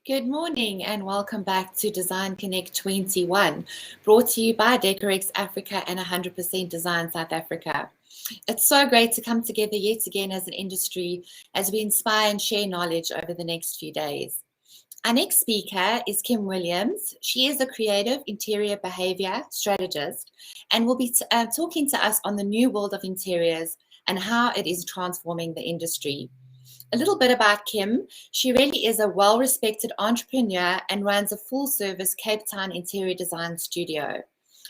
Good morning and welcome back to Design Connect 21, brought to you by Decorex Africa and 100% Design South Africa. It's so great to come together yet again as an industry as we inspire and share knowledge over the next few days. Our next speaker is Kim Williams. She is a creative interior behavior strategist and will be talking to us on the new world of interiors and how it is transforming the industry. A little bit about Kim. She really is a well-respected entrepreneur and runs a full-service Cape Town interior design studio.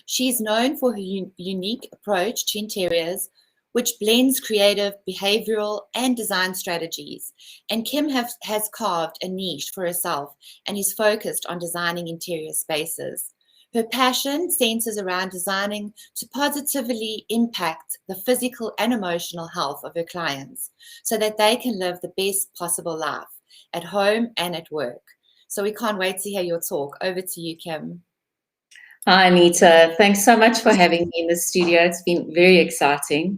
She is known for her unique approach to interiors, which blends creative, behavioral, and design strategies. And Kim has carved a niche for herself and is focused on designing interior spaces. Her passion centers around designing to positively impact the physical and emotional health of her clients so that they can live the best possible life at home and at work. So we can't wait to hear your talk. Over to you, Kim. Hi, Anita. Thanks so much for having me in the studio. It's been very exciting.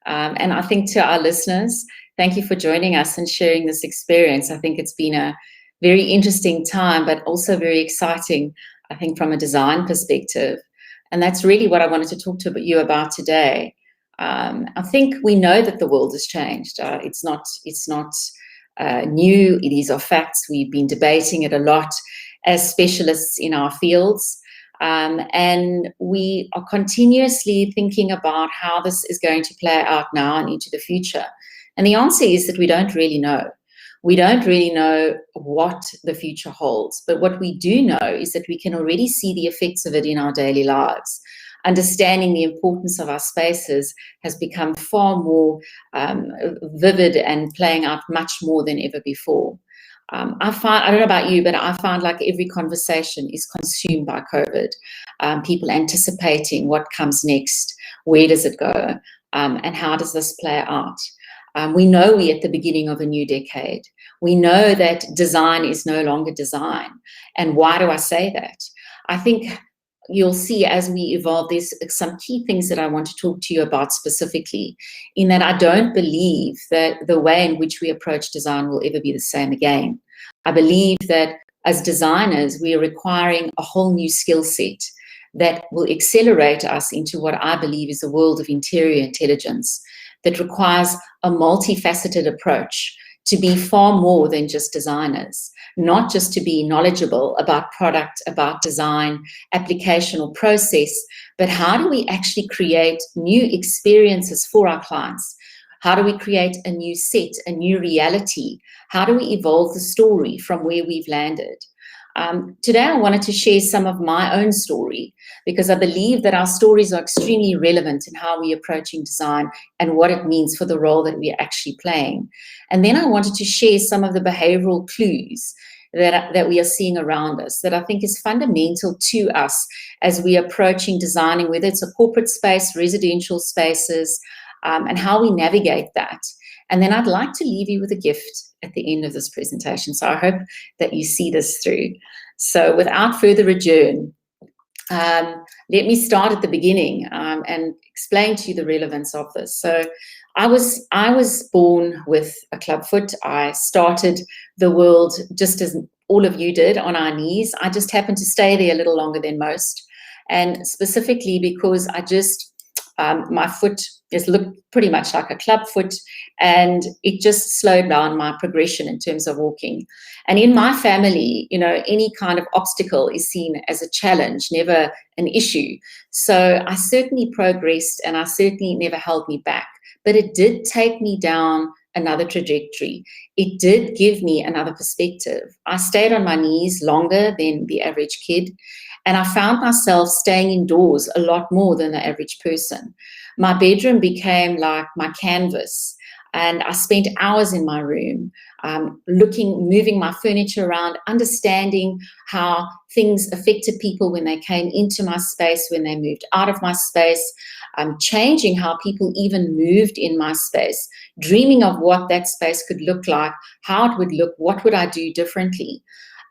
And I think to our listeners, thank you for joining us and sharing this experience. I think it's been a very interesting time, but also very exciting, I think, from a design perspective. And that's really what I wanted to talk to you about today. I think we know that the world has changed. It's not new. These are facts. We've been debating it a lot as specialists in our fields. And we are continuously thinking about how this is going to play out now and into the future. And the answer is that we don't really know. We don't really know what the future holds, but what we do know is that we can already see the effects of it in our daily lives. Understanding the importance of our spaces has become far more vivid and playing out much more than ever before. I don't know about you, but I find like every conversation is consumed by COVID. People anticipating what comes next, where does it go, and how does this play out? We know we're at the beginning of a new decade. We know that design is no longer design. And why do I say that? I think you'll see as we evolve, there's some key things that I want to talk to you about specifically, in that I don't believe that the way in which we approach design will ever be the same again. I believe that as designers, we are requiring a whole new skill set that will accelerate us into what I believe is a world of interior intelligence that requires a multifaceted approach to be far more than just designers, not just to be knowledgeable about product, about design, application or process, but how do we actually create new experiences for our clients? How do we create a new set, a new reality? How do we evolve the story from where we've landed? Today, I wanted to share some of my own story because I believe that our stories are extremely relevant in how we're approaching design and what it means for the role that we're actually playing. And then I wanted to share some of the behavioral clues that we are seeing around us that I think is fundamental to us as we're approaching designing, whether it's a corporate space, residential spaces, and how we navigate that. And then I'd like to leave you with a gift at the end of this presentation. So I hope that you see this through. So without further ado, let me start at the beginning and explain to you the relevance of this. So I was born with a club foot. I started the world just as all of you did, on our knees. I just happened to stay there a little longer than most. And specifically because my foot just looked pretty much like a club foot, and it just slowed down my progression in terms of walking. And in my family, any kind of obstacle is seen as a challenge, never an issue. So I certainly progressed, and I certainly never held me back. But it did take me down another trajectory. It did give me another perspective. I stayed on my knees longer than the average kid, and I found myself staying indoors a lot more than the average person. My bedroom became like my canvas, and I spent hours in my room moving my furniture around, understanding how things affected people when they came into my space, when they moved out of my space, changing how people even moved in my space, dreaming of what that space could look like, how it would look, what would I do differently.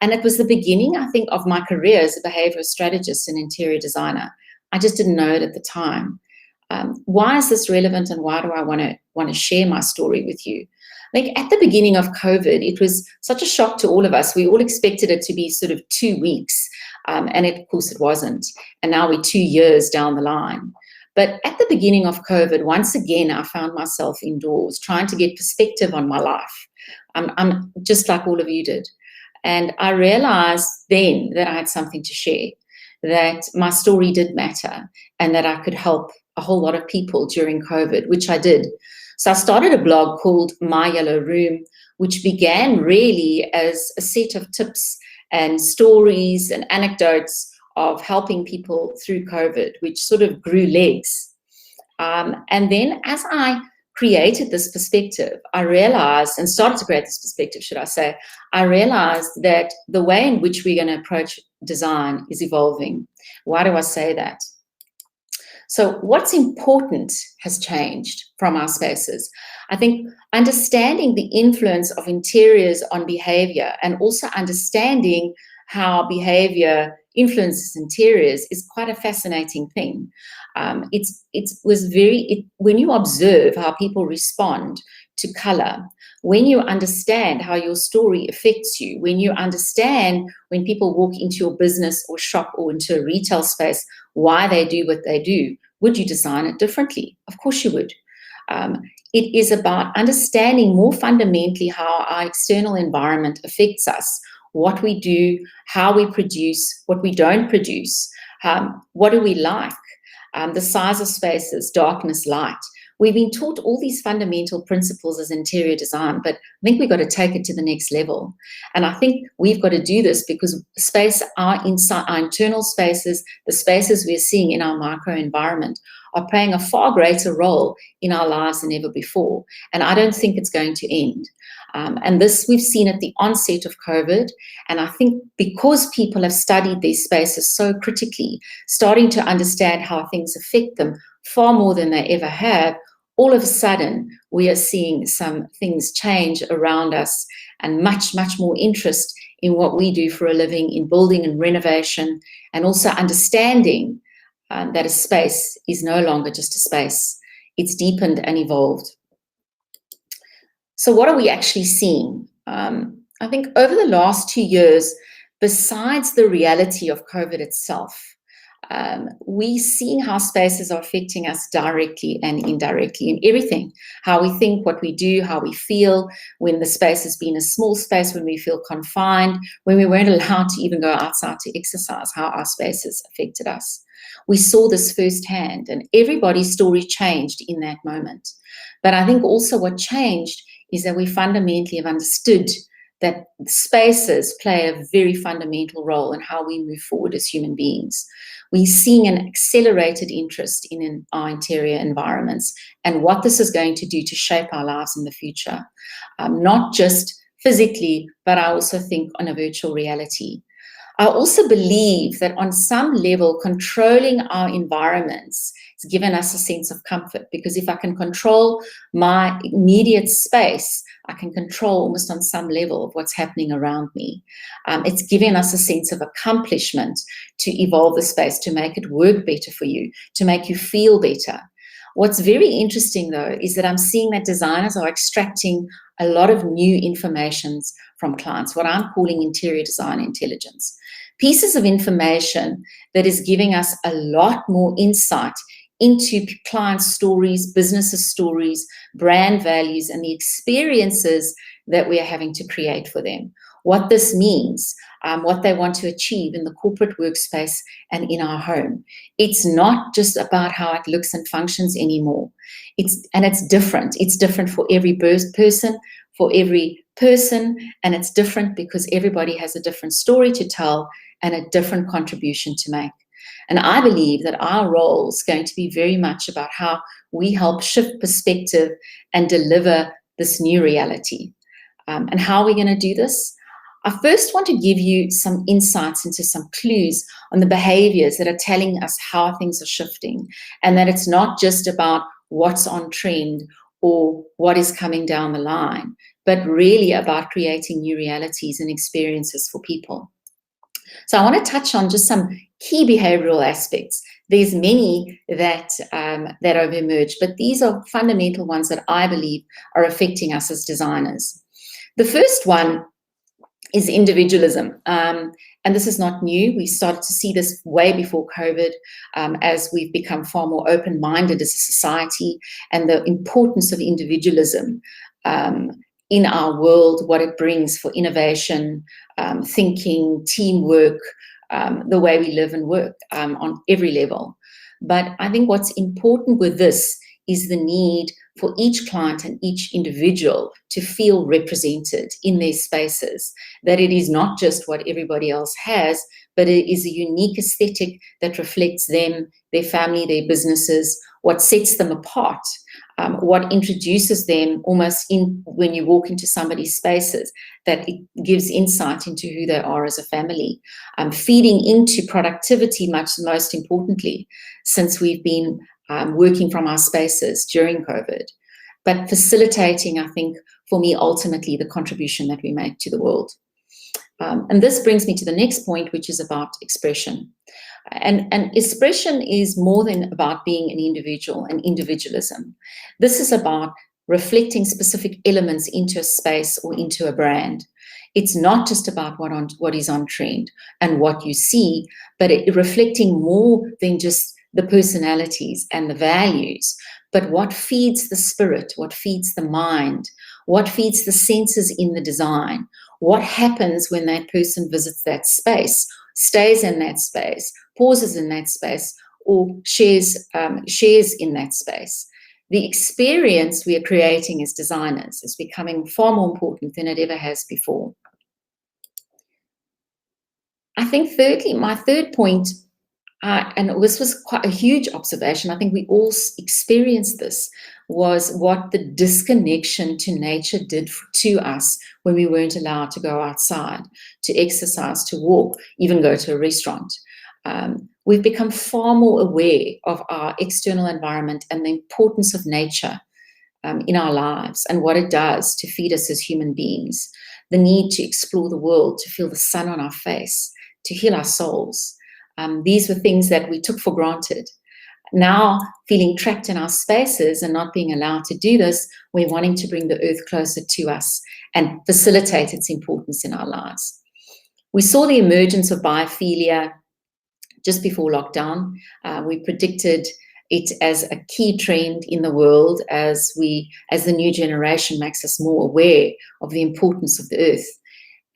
And it was the beginning, I think, of my career as a behavioral strategist and interior designer. I just didn't know it at the time. Why is this relevant, and why do I want to share my story with you? think at the beginning of COVID, it was such a shock to all of us. We all expected it to be sort of 2 weeks, and of course it wasn't. And now we're 2 years down the line. But at the beginning of COVID, once again, I found myself indoors trying to get perspective on my life. I'm just like all of you did. And I realized then that I had something to share, that my story did matter, and that I could help a whole lot of people during COVID, which I did. So I started a blog called My Yellow Room, which began really as a set of tips and stories and anecdotes of helping people through COVID, which sort of grew legs. And then as I created this perspective, I realized, and started to create this perspective, should I say, I realized that the way in which we're going to approach design is evolving. Why do I say that? So what's important has changed from our spaces. I think understanding the influence of interiors on behavior, and also understanding how behavior influences interiors, is quite a fascinating thing. When you observe how people respond to color, when you understand how your story affects you, when you understand when people walk into your business or shop or into a retail space, why they do what they do, would you design it differently? Of course you would. It is about understanding more fundamentally how our external environment affects us, what we do, how we produce, what we don't produce, what do we like, the size of spaces, darkness, light. We've been taught all these fundamental principles as interior design, but I think we've got to take it to the next level. And I think we've got to do this because space, our internal spaces, the spaces we're seeing in our microenvironment, are playing a far greater role in our lives than ever before. And I don't think it's going to end. And this we've seen at the onset of COVID. And I think because people have studied these spaces so critically, starting to understand how things affect them far more than they ever have, all of a sudden we are seeing some things change around us, and much, much more interest in what we do for a living, in building and renovation, and also understanding that a space is no longer just a space. It's deepened and evolved. So what are we actually seeing? I think over the last 2 years, besides the reality of COVID itself, we're seeing how spaces are affecting us directly and indirectly in everything. How we think, what we do, how we feel, when the space has been a small space, when we feel confined, when we weren't allowed to even go outside to exercise, how our spaces affected us. We saw this firsthand, and everybody's story changed in that moment. But I think also what changed is that we fundamentally have understood that spaces play a very fundamental role in how we move forward as human beings. We're seeing an accelerated interest in our interior environments and what this is going to do to shape our lives in the future, not just physically, but I also think on a virtual reality. I also believe that on some level, controlling our environments has given us a sense of comfort, because if I can control my immediate space, I can control almost on some level of what's happening around me. It's given us a sense of accomplishment to evolve the space, to make it work better for you, to make you feel better. What's very interesting, though, is that I'm seeing that designers are extracting a lot of new information from clients, what I'm calling interior design intelligence. Pieces of information that is giving us a lot more insight into clients' stories, businesses' stories, brand values, and the experiences that we are having to create for them. What this means, what they want to achieve in the corporate workspace and in our home. It's not just about how it looks and functions anymore. It's different. It's different for every person, and it's different because everybody has a different story to tell and a different contribution to make. And I believe that our role is going to be very much about how we help shift perspective and deliver this new reality. And how are we going to do this? I first want to give you some insights into some clues on the behaviors that are telling us how things are shifting, and that it's not just about what's on trend or what is coming down the line, but really about creating new realities and experiences for people. So I want to touch on just some key behavioral aspects. There's many that have emerged, but these are fundamental ones that I believe are affecting us as designers. The first one is individualism. And this is not new. We started to see this way before COVID, as we've become far more open-minded as a society, and the importance of individualism in our world, what it brings for innovation, thinking, teamwork, the way we live and work on every level. But I think what's important with this is the need for each client and each individual to feel represented in their spaces, that it is not just what everybody else has, but it is a unique aesthetic that reflects them, their family, their businesses, what sets them apart, what introduces them almost in when you walk into somebody's spaces, that it gives insight into who they are as a family, feeding into productivity, most importantly, since we've been working from our spaces during COVID, but facilitating, I think, for me, ultimately, the contribution that we make to the world. And this brings me to the next point, which is about expression. And expression is more than about being an individual and individualism. This is about reflecting specific elements into a space or into a brand. It's not just about what is on trend and what you see, but reflecting more than just the personalities and the values, but what feeds the spirit, what feeds the mind, what feeds the senses in the design, what happens when that person visits that space, stays in that space, pauses in that space, or shares in that space. The experience we are creating as designers is becoming far more important than it ever has before. I think thirdly, my third point, and this was quite a huge observation, I think we all experienced this, was what the disconnection to nature did to us when we weren't allowed to go outside, to exercise, to walk, even go to a restaurant. We've become far more aware of our external environment and the importance of nature in our lives and what it does to feed us as human beings, the need to explore the world, to feel the sun on our face, to heal our souls. These were things that we took for granted. Now, feeling trapped in our spaces and not being allowed to do this, we're wanting to bring the earth closer to us and facilitate its importance in our lives. We saw the emergence of biophilia just before lockdown. We predicted it as a key trend in the world as the new generation makes us more aware of the importance of the earth.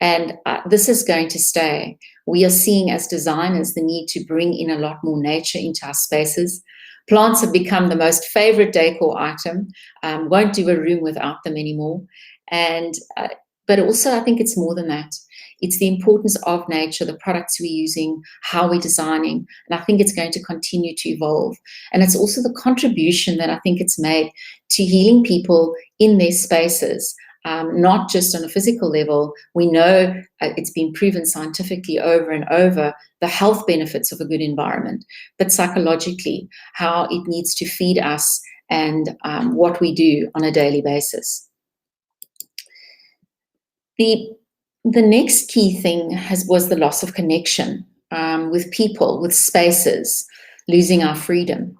And this is going to stay. We are seeing as designers the need to bring in a lot more nature into our spaces. Plants have become the most favorite decor item. Won't do a room without them anymore. But also I think it's more than that. It's the importance of nature, the products we're using, how we're designing, and I think it's going to continue to evolve. And it's also the contribution that I think it's made to healing people in their spaces. Not just on a physical level. We know it's been proven scientifically over and over the health benefits of a good environment, but psychologically, how it needs to feed us and what we do on a daily basis. The next key thing was the loss of connection with people, with spaces, losing our freedom.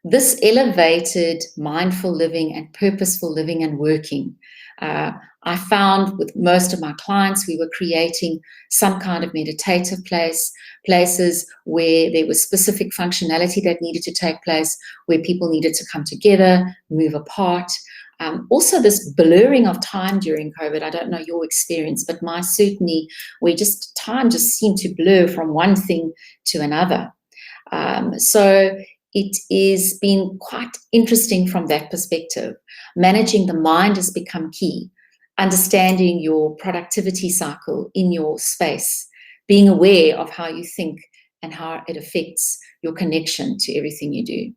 This elevated mindful living and purposeful living and working. I found with most of my clients, we were creating some kind of meditative places where there was specific functionality that needed to take place, where people needed to come together, move apart. Also this blurring of time during COVID, I don't know your experience, but mine certainly, where time just seemed to blur from one thing to another. So it is been quite interesting from that perspective. Managing the mind has become key. Understanding your productivity cycle in your space, being aware of how you think and how it affects your connection to everything you do.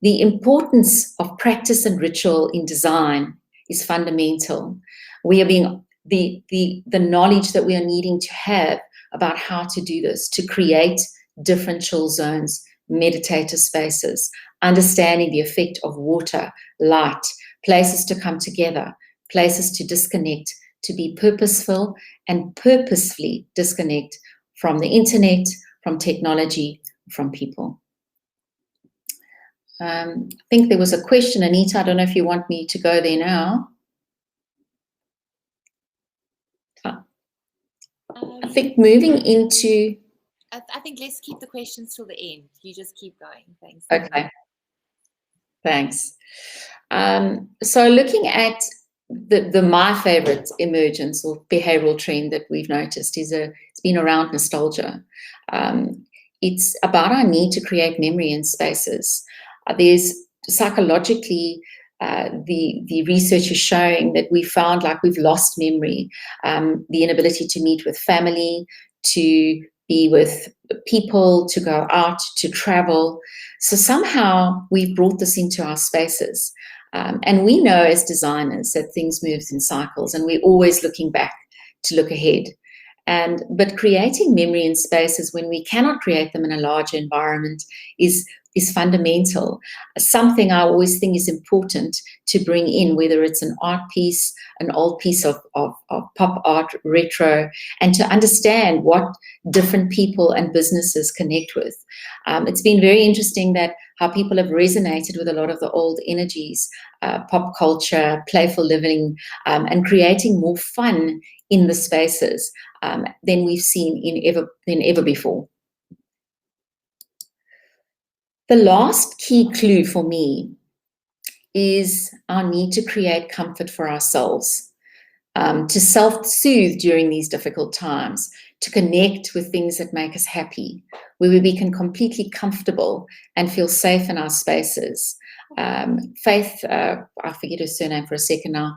The importance of practice and ritual in design is fundamental. We are being the knowledge that we are needing to have about how to do this, to create different chill zones, meditative spaces, understanding the effect of water, light, places to come together, places to disconnect, to be purposeful and purposefully disconnect from the internet, from technology, from people. I think there was a question, Anita. I don't know if you want me to go there now. I think moving into... I think let's keep the questions till the end. You just keep going. Thanks. Okay. Thanks. So looking at my favorite emergence or behavioral trend that we've noticed is it's been around nostalgia. It's about our need to create memory in spaces. There's psychologically, the research is showing that we found like we've lost memory, the inability to meet with family, to be with people, to go out, to travel. So somehow we've brought this into our spaces. And we know as designers that things move in cycles, and we're always looking back to look ahead. But creating memory in spaces when we cannot create them in a larger environment is fundamental. Something I always think is important to bring in, whether it's an art piece, an old piece of pop art, retro, and to understand what different people and businesses connect with. It's been very interesting that how people have resonated with a lot of the old energies, pop culture, playful living, and creating more fun in the spaces than we've seen than ever before. The last key clue for me is our need to create comfort for ourselves, to self-soothe during these difficult times, to connect with things that make us happy, where we become completely comfortable and feel safe in our spaces. Faith, I forget her surname for a second now,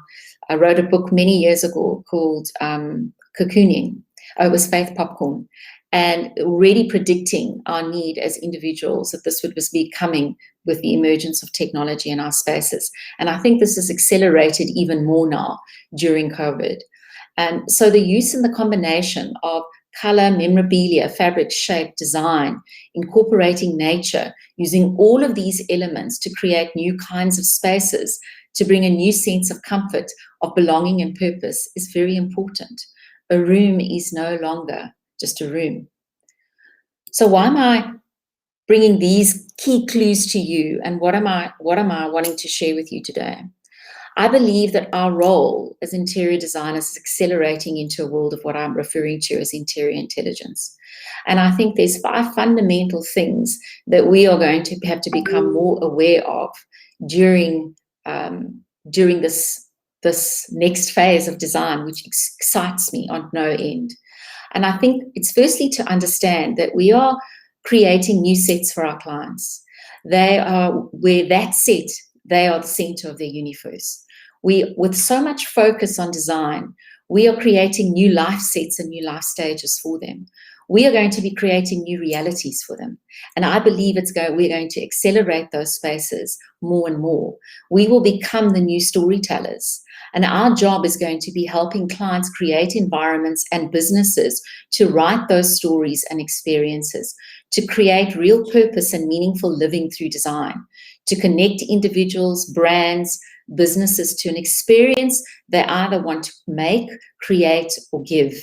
I wrote a book many years ago called Cocooning. It was Faith Popcorn. And already predicting our need as individuals that this be coming with the emergence of technology in our spaces. And I think this is accelerated even more now during COVID. And so the use and the combination of color, memorabilia, fabric, shape, design, incorporating nature, using all of these elements to create new kinds of spaces, to bring a new sense of comfort, of belonging and purpose is very important. A room is no longer just a room. So why am I bringing these key clues to you, and what am I wanting to share with you today? I believe that our role as interior designers is accelerating into a world of what I'm referring to as interior intelligence. And I think there's 5 fundamental things that we are going to have to become more aware of during this next phase of design, which excites me on no end. And I think it's firstly to understand that we are creating new sets for our clients. They are where that set, they are the center of their universe. With so much focus on design, we are creating new life sets and new life stages for them. We are going to be creating new realities for them. And I believe we're going to accelerate those spaces more and more. We will become the new storytellers. And our job is going to be helping clients create environments and businesses to write those stories and experiences, to create real purpose and meaningful living through design, to connect individuals, brands, businesses to an experience they either want to make, create, or give.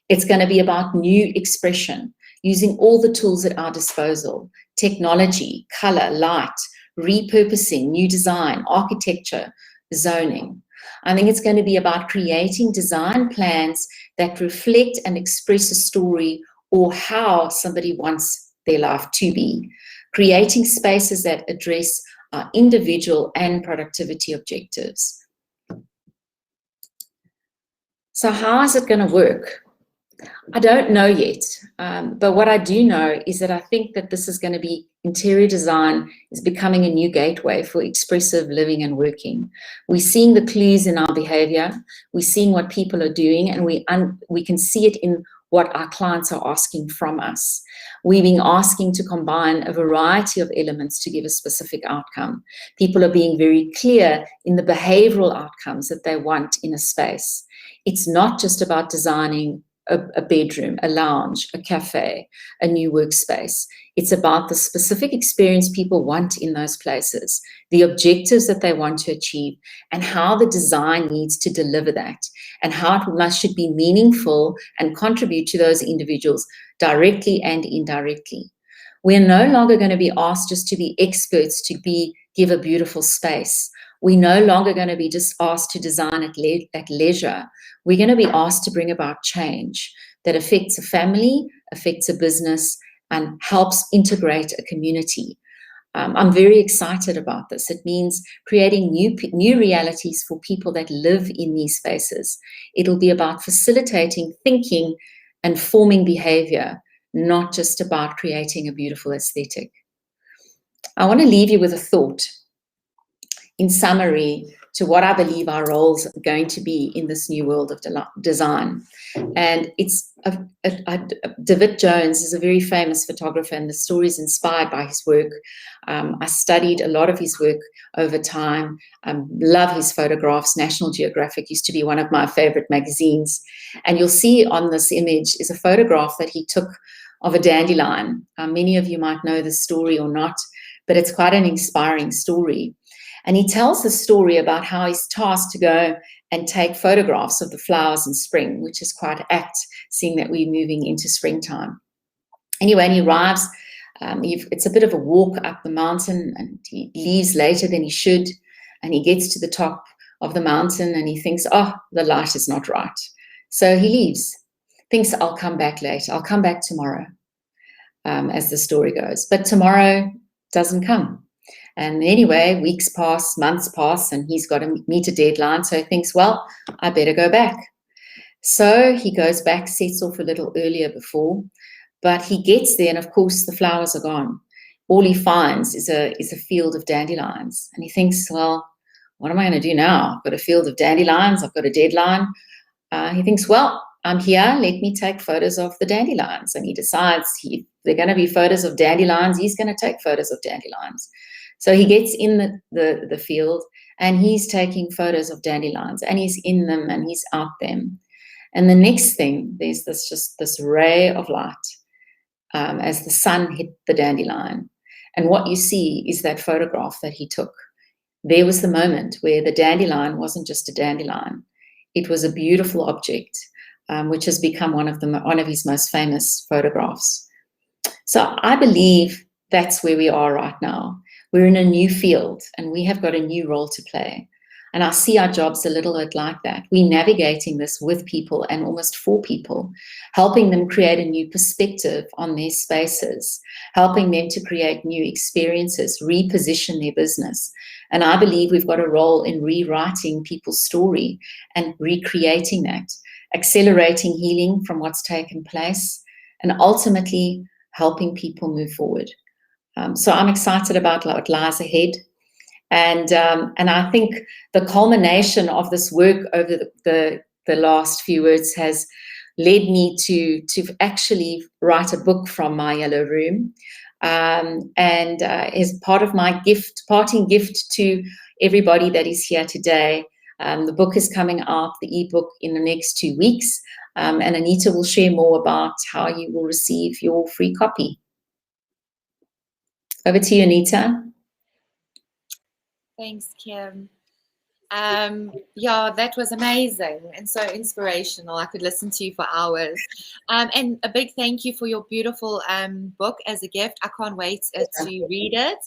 It's going to be about new expression, using all the tools at our disposal, technology, color, light, repurposing, new design, architecture, zoning. I think it's going to be about creating design plans that reflect and express a story or how somebody wants their life to be, creating spaces that address our individual and productivity objectives. So how is it going to work? I don't know yet, but what I do know is that I think that this is going to be, interior design is becoming a new gateway for expressive living and working. We're seeing the clues in our behavior, we're seeing what people are doing, and we can see it in what our clients are asking from us. We've been asking to combine a variety of elements to give a specific outcome. People are being very clear in the behavioral outcomes that they want in a space. It's not just about designing a bedroom, a lounge, a cafe, a new workspace. It's about the specific experience people want in those places, the objectives that they want to achieve, and how the design needs to deliver that, and how it should be meaningful and contribute to those individuals directly and indirectly. We're no longer going to be asked just to be experts to give a beautiful space. We're no longer going to be just asked to design at leisure. We're going to be asked to bring about change that affects a family, affects a business, and helps integrate a community. I'm very excited about this. It means creating new realities for people that live in these spaces. It'll be about facilitating thinking and forming behavior, not just about creating a beautiful aesthetic. I want to leave you with a thought. In summary, to what I believe our roles are going to be in this new world of design. And it's David Jones is a very famous photographer, and the story is inspired by his work. I studied a lot of his work over time. Love his photographs. National Geographic used to be one of my favorite magazines. And you'll see on this image is a photograph that he took of a dandelion. Many of you might know the story or not, but it's quite an inspiring story. And he tells the story about how he's tasked to go and take photographs of the flowers in spring, which is quite apt, seeing that we're moving into springtime. Anyway, and he arrives, it's a bit of a walk up the mountain, and he leaves later than he should, and he gets to the top of the mountain and he thinks, oh, the light is not right. So he leaves, thinks, I'll come back later, I'll come back tomorrow, as the story goes. But tomorrow doesn't come. And anyway, weeks pass, months pass, and he's got to meet a deadline. So he thinks, well, I better go back. So he goes back, sets off a little earlier before, but he gets there, and of course the flowers are gone. All he finds is a field of dandelions. And he thinks, well, what am I going to do now? I've got a field of dandelions, I've got a deadline. He thinks, well, I'm here, let me take photos of the dandelions. And he decides they're going to be photos of dandelions, he's going to take photos of dandelions. So he gets in the field and he's taking photos of dandelions, and he's in them and he's out them. And the next thing, there's this ray of light as the sun hit the dandelion. And what you see is that photograph that he took. There was the moment where the dandelion wasn't just a dandelion. It was a beautiful object, which has become one of his most famous photographs. So I believe that's where we are right now. We're in a new field and we have got a new role to play. And I see our jobs a little bit like that. We're navigating this with people and almost for people, helping them create a new perspective on their spaces, helping them to create new experiences, reposition their business. And I believe we've got a role in rewriting people's story and recreating that, accelerating healing from what's taken place, and ultimately helping people move forward. So I'm excited about what lies ahead. And I think the culmination of this work over the last few weeks has led me to actually write a book from my yellow room. And as part of my parting gift to everybody that is here today, the book is coming out, the ebook, in the next 2 weeks. And Anita will share more about how you will receive your free copy. Over to you, Anita. Thanks, Kim. Yeah, that was amazing and so inspirational. I could listen to you for hours. And a big thank you for your beautiful book as a gift. I can't wait to read it.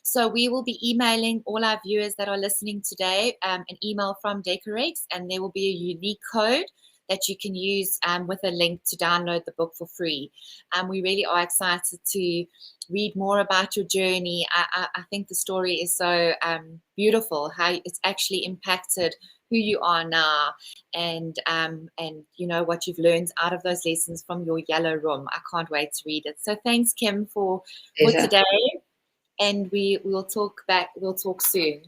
So we will be emailing all our viewers that are listening today an email from Decorex, and there will be a unique code that you can use with a link to download the book for free. We really are excited to read more about your journey. I think the story is so beautiful, how it's actually impacted who you are now, and you know what you've learned out of those lessons from your yellow room. I can't wait to read it. So thanks, Kim, for today, and we'll talk soon.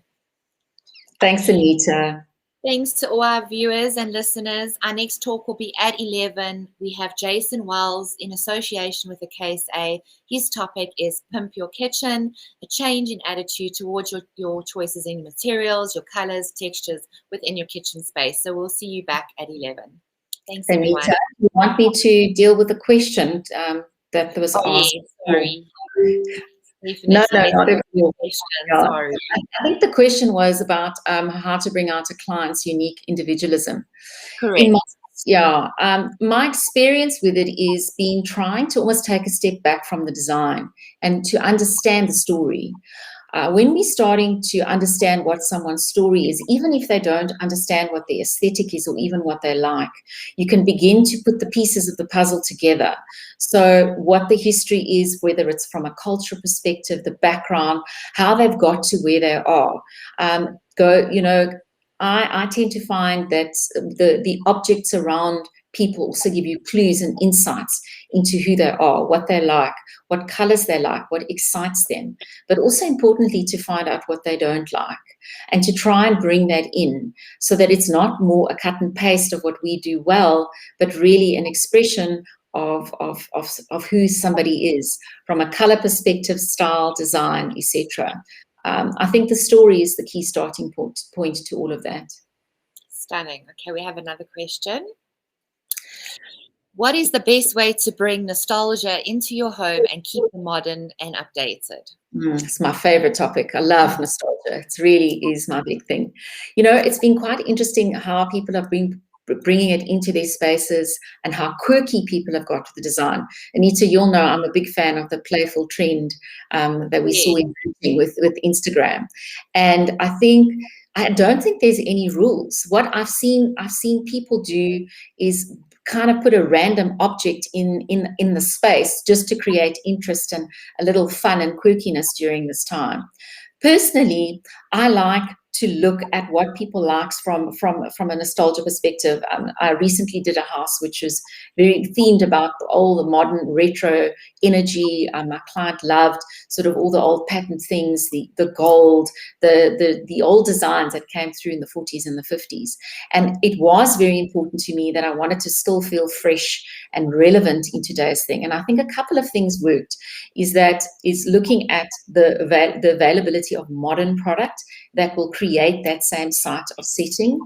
Thanks, Anita. Thanks to all our viewers and listeners. Our next talk will be at 11. We have Jason Wells in association with the KSA. His topic is Pimp Your Kitchen, a change in attitude towards your choices in materials, your colors, textures within your kitchen space. So we'll see you back at 11. Thanks, Anita, everyone. you want me to deal with the question that was asked? Yes, sorry. No, Definitely not at all. question, Yeah. sorry. I think the question was about how to bring out a client's unique individualism. Correct. My experience with it is been trying to almost take a step back from the design and to understand the story. When we're starting to understand what someone's story is, even if they don't understand what the aesthetic is or even what they like, you can begin to put the pieces of the puzzle together. So what the history is, whether it's from a cultural perspective, the background, how they've got to where they are. I tend to find that the objects around people also give you clues and insights into who they are, what they like, what colors they like, what excites them, but also importantly to find out what they don't like and to try and bring that in so that it's not more a cut and paste of what we do well, but really an expression of who somebody is from a color perspective, style, design, etc. I think the story is the key starting point to all of that. Stunning. Okay, we have another question. What is the best way to bring nostalgia into your home and keep it modern and updated? It's my favorite topic. I love nostalgia. It really is my big thing. It's been quite interesting how people have been bringing it into their spaces and how quirky people have got with the design. Anita, you'll know I'm a big fan of the playful trend that we saw with Instagram. And I don't think there's any rules. What I've seen people do is kind of put a random object in the space just to create interest and a little fun and quirkiness during this time. Personally, I like to look at what people like from a nostalgia perspective. I recently did a house which was very themed about all the modern retro energy. My client loved sort of all the old pattern things, the gold, the old designs that came through in the 40s and the 50s. And it was very important to me that I wanted to still feel fresh and relevant in today's thing. And I think a couple of things worked. Is looking at the availability of modern product that will create that same site of setting,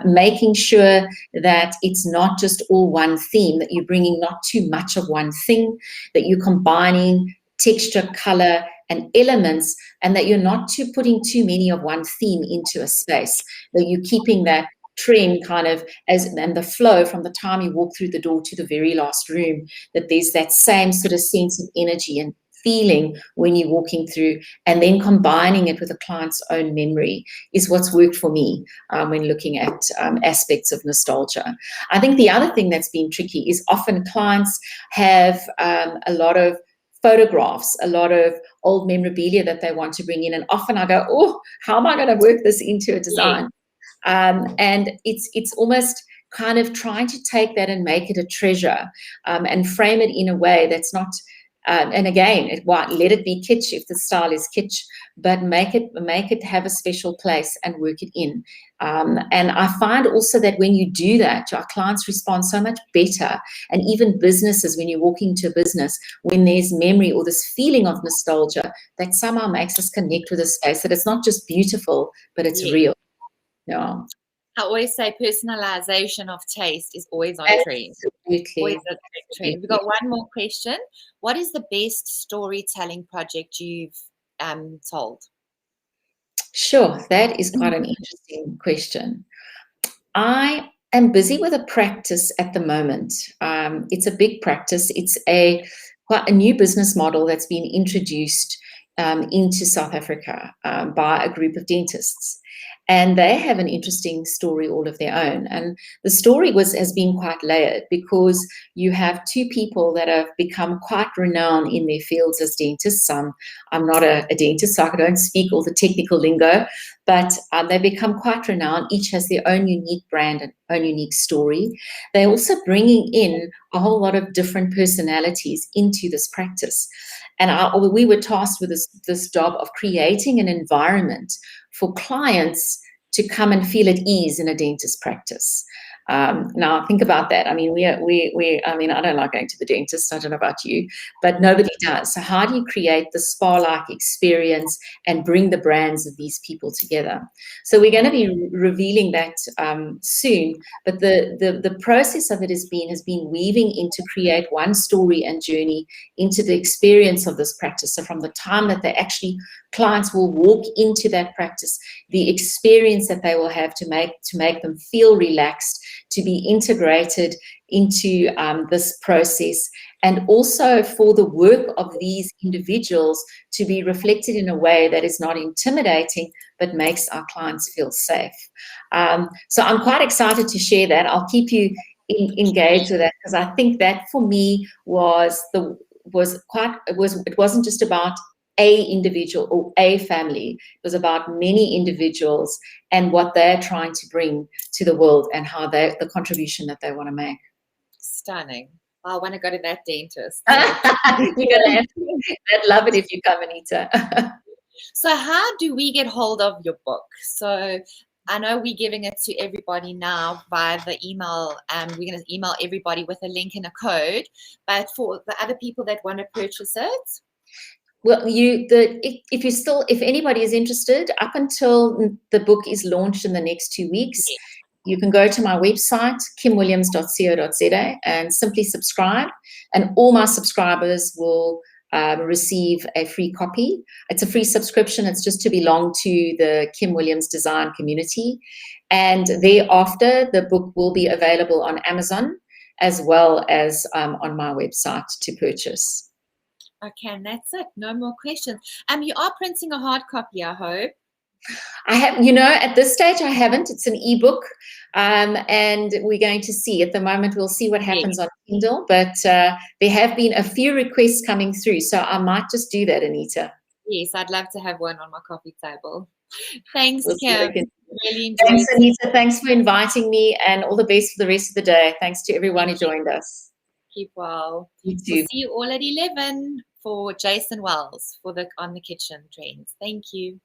making sure that it's not just all one theme, that you're bringing not too much of one thing, that you're combining texture, color, and elements, and that you're not putting too many of one theme into a space, that you're keeping that trend kind of and the flow from the time you walk through the door to the very last room, that there's that same sort of sense of energy and feeling when you're walking through, and then combining it with a client's own memory is what's worked for me when looking at aspects of nostalgia. I think the other thing that's been tricky is often clients have a lot of photographs, a lot of old memorabilia that they want to bring in, and often I go, oh, how am I going to work this into a design? And it's almost kind of trying to take that and make it a treasure and frame it in a way that's not, and again, let it be kitsch if the style is kitsch, but make it have a special place and work it in. And I find also that when you do that, our clients respond so much better. And even businesses, when you walk into a business, when there's memory or this feeling of nostalgia, that somehow makes us connect with a space, that it's not just beautiful, but it's real. Yeah. I always say personalization of taste is always on trend. Always on trend. We've got one more question. What is the best storytelling project you've sold? Sure, that is quite an interesting question. I am busy with a practice at the moment. It's a big practice. It's quite a new business model that's been introduced into South Africa by a group of dentists. And they have an interesting story all of their own. And the story has been quite layered because you have two people that have become quite renowned in their fields as dentists. I'm not a dentist, so I don't speak all the technical lingo, but they become quite renowned. Each has their own unique brand and own unique story. They're also bringing in a whole lot of different personalities into this practice. And we were tasked with this job of creating an environment for clients to come and feel at ease in a dentist practice. Now think about that. I mean, I mean, I don't like going to the dentist. I don't know about you, but nobody does. So how do you create the spa-like experience and bring the brands of these people together? So we're going to be revealing that soon. But the process of it has been weaving in to create one story and journey into the experience of this practice. So from the time that they actually, clients will walk into that practice, the experience that they will have to make them feel relaxed, to be integrated into this process, and also for the work of these individuals to be reflected in a way that is not intimidating, but makes our clients feel safe. So I'm quite excited to share that. I'll keep you engaged with that, because I think that for me it wasn't just about a individual or a family. It was about many individuals and what they're trying to bring to the world and how the contribution that they want to make. Stunning. I want to go to that dentist. You're gonna have to. I'd love it if you come, Anita. So how do we get hold of your book? So I know we're giving it to everybody now via the email. We're going to email everybody with a link and a code. But for the other people that want to purchase it, well, if anybody is interested, up until the book is launched in the next 2 weeks, you can go to my website, kimwilliams.co.za, and simply subscribe. And all my subscribers will receive a free copy. It's a free subscription. It's just to belong to the Kim Williams design community. And thereafter, the book will be available on Amazon as well as on my website to purchase. Okay, and that's it. No more questions. You are printing a hard copy, I hope. I have, at this stage, I haven't. It's an ebook, and we're going to see. At the moment, we'll see what happens on Kindle, but there have been a few requests coming through, so I might just do that, Anita. Yes, I'd love to have one on my coffee table. Thanks, Kim. Really enjoyed Thanks, Anita. Thanks for inviting me, and all the best for the rest of the day. Thanks to everyone who joined us. Keep well. You too. We'll see you all at 11 for Jason Wells for On the Kitchen Trends. Thank you.